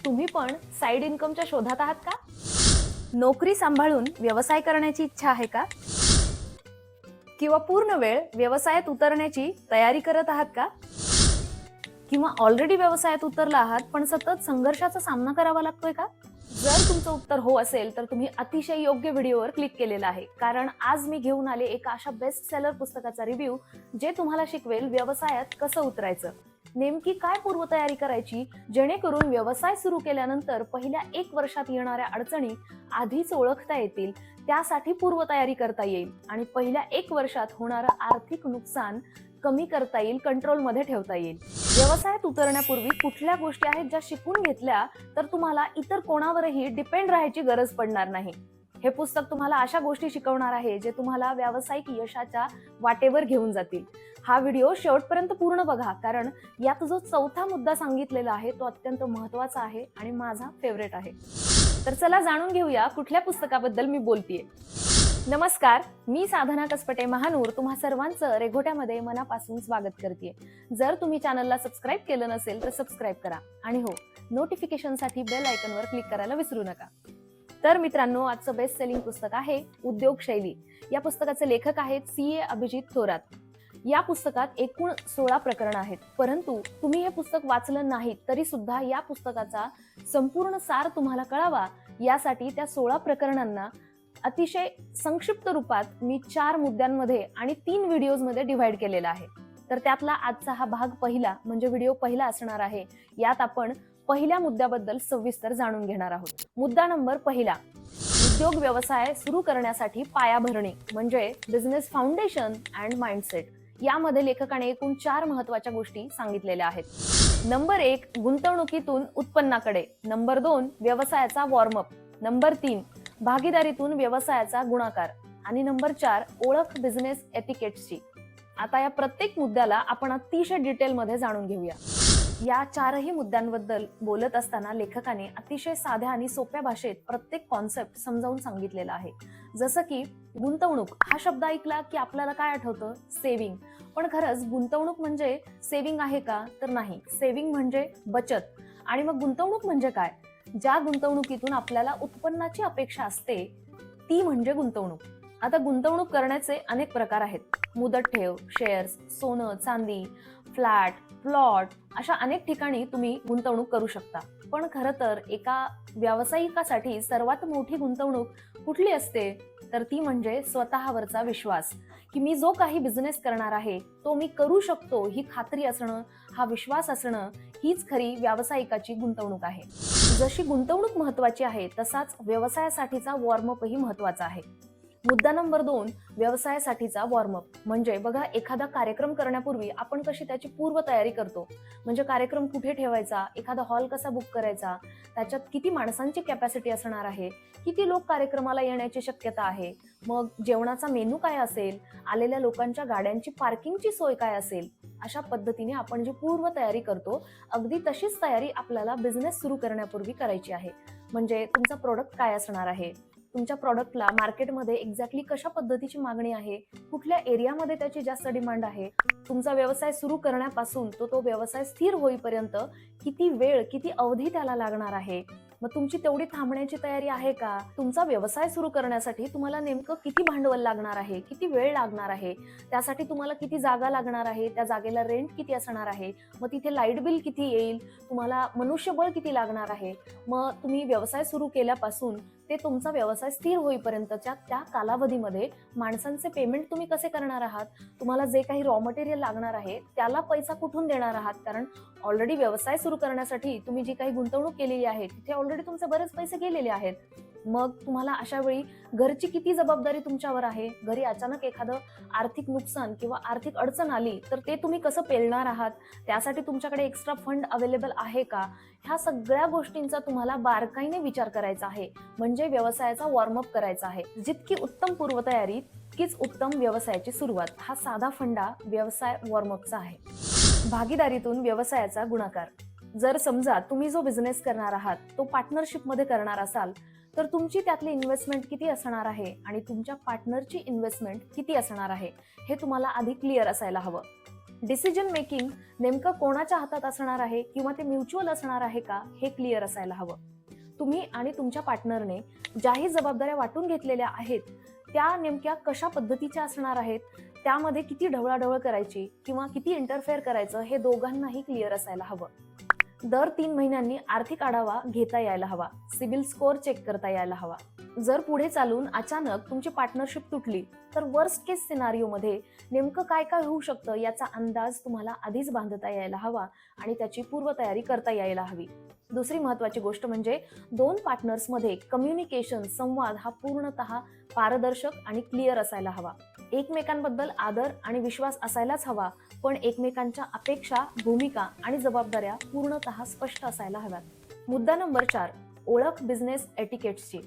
तुम्ही पण साइड इन्कमच्या शोधात आहात का? नोकरी सांभाळून व्यवसाय करण्याची इच्छा आहे का? किंवा पूर्ण वेळ व्यवसायात उतरण्याची तयारी करत आहात का? किंवा ऑलरेडी व्यवसायात उतरला आहात पण सतत संघर्षाचा सामना करावा लागतोय का? जर तुमचं उत्तर हो असेल तर तुम्ही अतिशय योग्य व्हिडिओवर क्लिक केलेला आहे, कारण आज मी घेऊन आले एका अशा बेस्ट सेलर पुस्तकाचा रिव्ह्यू जे तुम्हाला शिकवेल व्यवसायात कसं उतरायचं, नेमकी काय पूर्वतयारी करायची जेणेकरून व्यवसाय सुरू केल्यानंतर पहिल्या 1 वर्षात येणाऱ्या अडचणी आधीच ओळखता येतील, त्यासाठी पूर्वतयारी करता येईल आणि पहिल्या 1 वर्षात होणारं आर्थिक नुकसान कमी करता येईल, कंट्रोलमध्ये ठेवता येईल. व्यवसायात उतरण्यापूर्वी कुठल्या गोष्टी आहेत ज्या शिकून घेतल्या तर तुम्हाला इतर कोणावरही डिपेंड राहायची गरज पडणार नाही. हे पुस्तक तुम्हाला अशा गोष्टी शिकवणार आहे जे तुम्हाला व्यावसायिक यशाच्या वाटेवर घेऊन जातील. हा व्हिडिओ शेवटपर्यंत पूर्ण बघा, कारण यात जो चौथा मुद्दा सांगितलेला आहे तो अत्यंत महत्त्वाचा आहे आणि माझा फेवरेट आहे. तर चला जाणून घेऊया कुठल्या पुस्तकाबद्दल मी बोलतेय. नमस्कार, मी साधना कसपटे महानूर तुम्हा सर्वांचं रेघोट्यामध्ये मनापासून स्वागत करते. जर तुम्ही चॅनलला सबस्क्राईब केलं नसेल तर सबस्क्राईब करा आणि हो, नोटिफिकेशनसाठी बेल आयकॉनवर क्लिक करायला विसरू नका. तर मित्रांनो, आजचं बेस्ट सेलिंग पुस्तक आहे उद्योग शैली. या पुस्तकाचे लेखक आहेत CA अभिजित थोरात. या पुस्तकात एकूण 16 प्रकरणं आहेत, परंतु तुम्ही हे पुस्तक वाचलं नाही तरी सुद्धा या पुस्तकाचा संपूर्ण सार तुम्हाला कळावा यासाठी त्या 16 प्रकरणांना अतिशय संक्षिप्त रूपात मी 4 मुद्द्यांमध्ये आणि 3 व्हिडिओजमध्ये डिव्हाइड केलेला आहे. तर त्यातला आजचा हा भाग पहिला म्हणजे व्हिडिओ पहिला असणार आहे. यात आपण पहिल्या मुद्द्याबद्दल सविस्तर जाणून घेणार आहोत. मुद्दा नंबर पहिला, उद्योग व्यवसाय सुरू करण्यासाठी पायाभरणी म्हणजे बिझनेस फाउंडेशन अँड माइंडसेट. यामध्ये लेखकाने एकूण 4 महत्त्वाच्या गोष्टी सांगितलेल्या आहेत. नंबर 1, गुंतवणुकीतून उत्पन्नाकडे. नंबर 2, व्यवसायाचा वॉर्मअप. नंबर 3, भागीदारीतून व्यवसायाचा गुणाकार. आणि नंबर 4, ओळख बिझनेस एटिकेट्सची. आता या प्रत्येक मुद्द्याला आपण अतिशय डिटेलमध्ये जाणून घेऊया. या 4ही मुद्द्यांबद्दल बोलत असताना लेखकाने अतिशय साध्या आणि सोप्या भाषेत प्रत्येक कॉन्सेप्ट समजावून सांगितलेला आहे. जसं की गुंतवणूक हा शब्द ऐकला की आपल्याला काय आठवतं? सेव्हिंग. पण खरंच गुंतवणूक म्हणजे सेव्हिंग आहे का? तर नाही. सेव्हिंग म्हणजे बचत. आणि मग गुंतवणूक म्हणजे काय? ज्या गुंतवणुकीतून आपल्याला उत्पन्नाची अपेक्षा असते ती म्हणजे गुंतवणूक. आता गुंतवणूक करण्याचे अनेक प्रकार आहेत. मुदत ठेव, शेअर्स, सोनं, चांदी, फ्लॅट, प्लॉट अशा अनेक ठिकाणी तुम्ही गुंतवणूक करू शकता. पण खरं तर एका व्यावसायिकासाठी सर्वात मोठी गुंतवणूक कुठली असते? तर ती म्हणजे स्वतःवरचा विश्वास, की मी जो काही बिझनेस करणार आहे तो मी करू शकतो ही खात्री असणं, हा विश्वास असणं हीच खरी व्यावसायिकाची गुंतवणूक आहे. जशी गुंतवणूक महत्त्वाची आहे तसाच व्यवसायासाठीचा वॉर्मअपही महत्त्वाचा आहे. मुद्दा नंबर 2, व्यवसायासाठीचा वॉर्मअप म्हणजे बघा, एखादा कार्यक्रम करण्यापूर्वी आपण कशी त्याची पूर्वतयारी करतो. म्हणजे कार्यक्रम कुठे ठेवायचा, एखादा हॉल कसा बुक करायचा, त्याच्यात किती माणसांची कॅपॅसिटी असणार आहे, किती लोक कार्यक्रमाला येण्याची शक्यता आहे, मग जेवणाचा मेनू काय असेल, आलेल्या लोकांच्या गाड्यांची पार्किंगची सोय काय असेल. अशा पद्धतीने आपण जी पूर्वतयारी करतो अगदी तशीच तयारी आपल्याला बिझनेस सुरू करण्यापूर्वी करायची आहे. म्हणजे तुमचा प्रोडक्ट काय असणार आहे, तुमच्या प्रॉडक्टला मार्केटमध्ये एक्झॅक्टली कशा पद्धतीची मागणी आहे, कुठल्या एरियामध्ये त्याची जास्त डिमांड आहे, तुमचा व्यवसाय सुरू करण्यापासून तो व्यवसाय स्थिर होईपर्यंत किती वेळ, किती अवधी त्याला लागणार आहे, मग तुमची तेवढी थांबण्याची तयारी आहे का, तुमचा व्यवसाय सुरू करण्यासाठी तुम्हाला नेमकं किती भांडवल लागणार आहे, किती वेळ लागणार आहे, त्यासाठी तुम्हाला किती जागा लागणार आहे, त्या जागेला रेंट किती असणार आहे, मग तिथे लाईट बिल किती येईल, तुम्हाला मनुष्यबळ किती लागणार आहे, मग तुम्ही व्यवसाय सुरू केल्यापासून ते तुमचा व्यवसाय स्थिर होईपर्यंतच्या त्या कालावधीमध्ये माणसांचे पेमेंट तुम्ही कसे करणार आहात, तुम्हाला जे काही रॉ मटेरियल लागणार आहे त्याला पैसा कुठून देणार आहात, कारण ऑलरेडी व्यवसाय सुरू करण्यासाठी तुम्ही जी काही गुंतवणूक केलेली आहे तिथे ऑलरेडी तुमचे बरेच पैसे गेलेले आहेत. मग तुम्हाला अशा वेळी घरची किती जबाबदारी तुमच्यावर आहे, घरी अचानक एखादं आर्थिक नुकसान किंवा आर्थिक अडचण आली तर ते तुम्ही कसं पेलणार आहात, त्यासाठी तुमच्याकडे एक्स्ट्रा फंड अवेलेबल आहे का, ह्या सगळ्या गोष्टींचा तुम्हाला बारकाईने विचार करायचा आहे. म्हणजे व्यवसायाचा वॉर्मअप करायचा आहे. जितकी उत्तम पूर्वतयारी तितकीच उत्तम व्यवसायाची सुरुवात. हा साधा फंडा व्यवसाय वॉर्मअपचा आहे. भागीदारीतून व्यवसायाचा गुणाकार. जर समजा तुम्ही जो बिझनेस करणार आहात तो पार्टनरशिपमध्ये करणार असाल तर तुमची त्यातली इन्व्हेस्टमेंट किती असणार आहे आणि तुमच्या पार्टनरची इन्व्हेस्टमेंट किती असणार आहे हे तुम्हाला आधी क्लिअर असायला हवं. डिसिजन मेकिंग नेमकं कोणाच्या हातात असणार आहे किंवा ते म्युच्युअल असणार आहे का, हे क्लिअर असायला हवं. तुम्ही आणि तुमच्या पार्टनरने ज्याही जबाबदाऱ्या वाटून घेतलेल्या आहेत त्या नेमक्या कशा पद्धतीच्या असणार आहेत, त्यामध्ये किती ढवळाढवळ करायची किंवा किती इंटरफेअर करायचं हे दोघांनाही क्लिअर असायला हवं. दर 3 महिन्यांनी आर्थिक आढावा घेता यायला हवा. सिबिल स्कोअर चेक करता यायला हवा. जर पुढे चालून अचानक तुमची पार्टनरशिप तुटली तर वर्स्ट केस सिनारिओ मध्ये नेमकं काय काय होऊ शकतं याचा अंदाज तुम्हाला आधीच बांधता यायला हवा आणि त्याची पूर्वतयारी करता यायला हवी. दुसरी महत्वाची गोष्ट म्हणजे 2 पार्टनर्समध्ये कम्युनिकेशन, संवाद हा पूर्णतः पारदर्शक आणि क्लिअर असायला हवा. एकमेकांबद्दल आदर आणि विश्वास असायलाच हवा, पण एकमेकांच्या अपेक्षा, भूमिका आणि जबाबदाऱ्या पूर्णतः स्पष्ट असायला हव्यात. मुद्दा नंबर 4, ओळख बिझनेस एटिकेट्सची.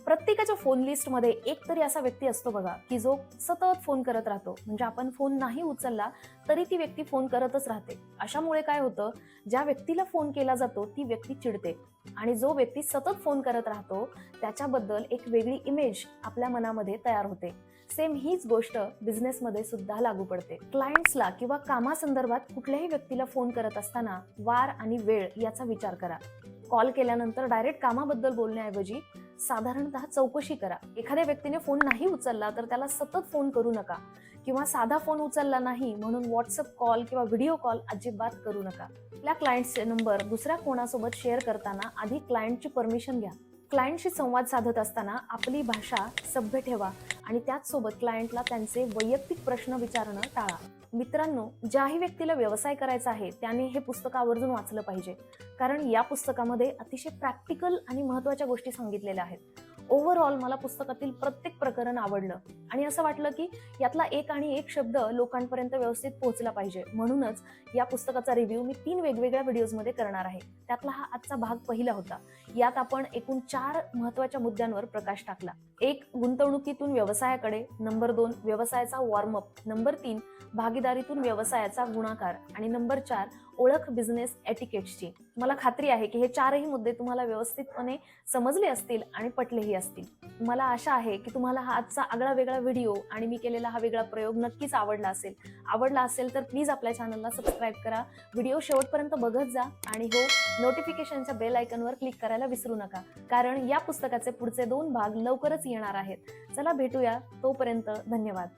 प्रत्येकाच्या फोन लिस्टमध्ये एक तरी असा व्यक्ती असतो बघा, की जो सतत फोन करत राहतो. म्हणजे आपण फोन नाही उचलला तरी ती व्यक्ती फोन करतच राहते. अशामुळे काय होतं, ज्या व्यक्तीला फोन केला जातो ती व्यक्ती चिडते आणि जो व्यक्ती सतत फोन करत राहतो त्याच्याबद्दल एक वेगळी इमेज आपल्या मनामध्ये तयार होते. सेम हीच गोष्ट बिझनेसमध्ये सुद्धा लागू पडते. क्लायंट्सला किंवा कामासंदर्भात कुठल्याही व्यक्तीला फोन करत असताना वार आणि वेळ याचा विचार करा. कॉल केल्यानंतर डायरेक्ट कामाबद्दल बोलण्याऐवजी साधारणतः चौकशी करा. एखाद्या व्यक्तीने फोन नाही उचलला तर त्याला सतत फोन करू नका किंवा साधा फोन उचलला नाही म्हणून व्हॉट्सअप कॉल किंवा व्हिडिओ कॉल अजिबात करू नका. आपल्या क्लायंटचे नंबर दुसऱ्या कोणासोबत शेअर करताना आधी क्लायंटची परमिशन घ्या. क्लायंटशी संवाद साधत असताना आपली भाषा सभ्य ठेवा आणि त्याचसोबत क्लायंटला त्यांचे वैयक्तिक प्रश्न विचारणं टाळा. मित्रांनो, ज्याही व्यक्तीला व्यवसाय करायचा आहे त्याने हे पुस्तक आवर्जून वाचलं पाहिजे, कारण या पुस्तकामध्ये अतिशय प्रॅक्टिकल आणि महत्त्वाच्या गोष्टी सांगितलेल्या आहेत. ओव्हरऑल मला पुस्तकातील प्रत्येक प्रकरण आवडलं आणि असं वाटलं की यातला एक आणि एक शब्द लोकांपर्यंत व्यवस्थित पोहोचला पाहिजे. म्हणूनच या पुस्तकाचा रिव्ह्यू मी 3 वेगवेगळ्या व्हिडिओजमध्ये करणार आहे. त्यातला हा आजचा भाग पहिला होता. यात आपण एकूण 4 महत्त्वाच्या मुद्द्यांवर प्रकाश टाकला. 1, गुंतवणुकीतून व्यवसायाकडे. नंबर 2, व्यवसायाचा वॉर्मअप. नंबर 3, भागीदारीतून व्यवसायाचा गुणाकार. आणि नंबर 4, ओळख बिझनेस एटिकेट्सची. मला खात्री आहे की हे 4ही मुद्दे तुम्हाला व्यवस्थितपणे समजले असतील आणि पटलेही असतील. मला आशा आहे की तुम्हाला हा आजचा आगळा वेगळा व्हिडिओ आणि मी केलेला हा वेगळा प्रयोग नक्कीच आवडला असेल तर प्लीज आपल्या चॅनलला सबस्क्राईब करा. व्हिडिओ शेवटपर्यंत बघत जा आणि नोटिफिकेशनच्या बेल आयकॉनवर क्लिक करायला विसरू नका, कारण या पुस्तकाचे पुढचे 2 भाग लवकरच येणार आहेत. चला भेटूया, तोपर्यंत धन्यवाद.